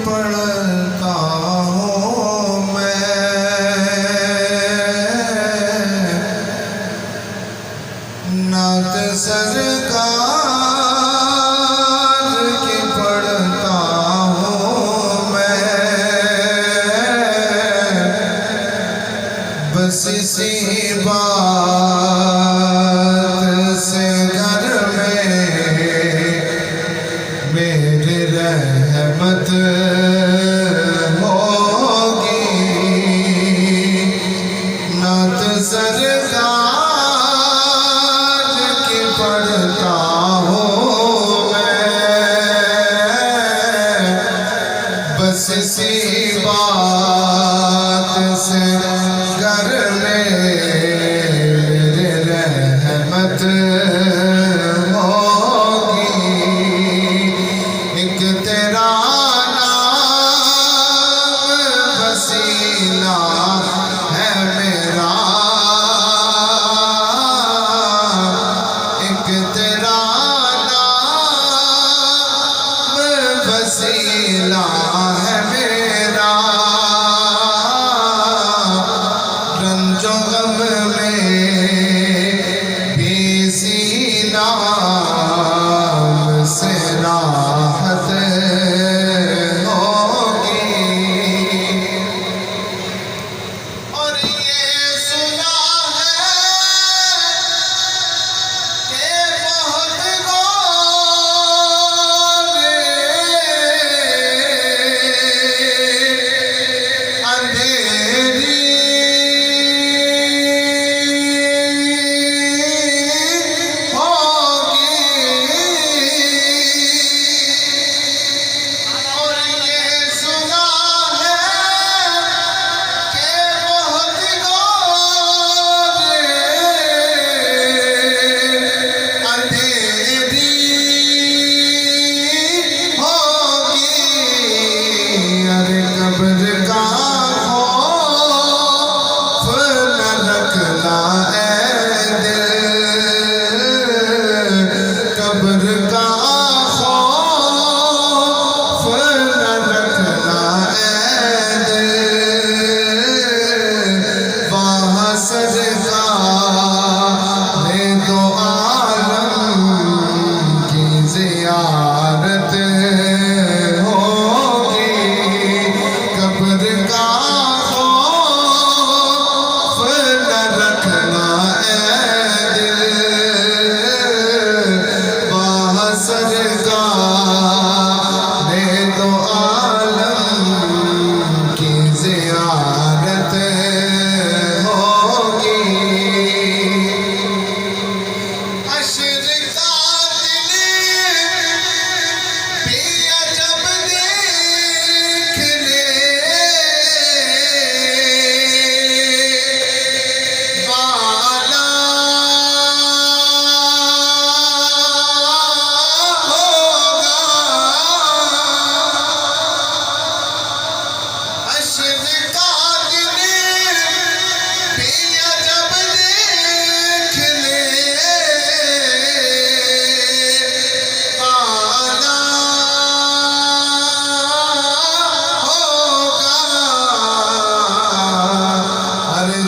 पढ़ता हूँ मैं, नात सरकार की पढ़ता हूँ मैं। बस इसी बात से घर में मेरी रहमत होगी। नात सरकार की पढ़ता हूँ मैं। बस इसी बात से घर में मेरी रहमत होगी। एक तेरा नाम वसीला है मेरा, एक तेरा नाम वसीला है मेरा। रंजो गम में भी इसी नाम से राहत होगी। और ये सुना है कि बहुत गोरे अंधेरी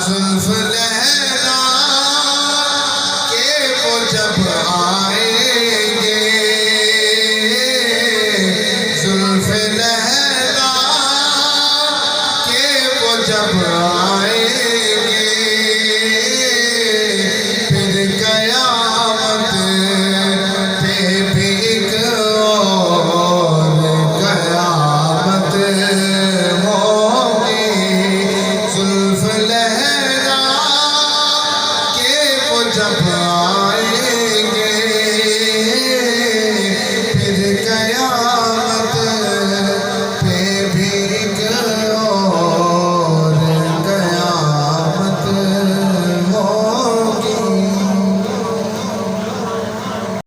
जुल्फ़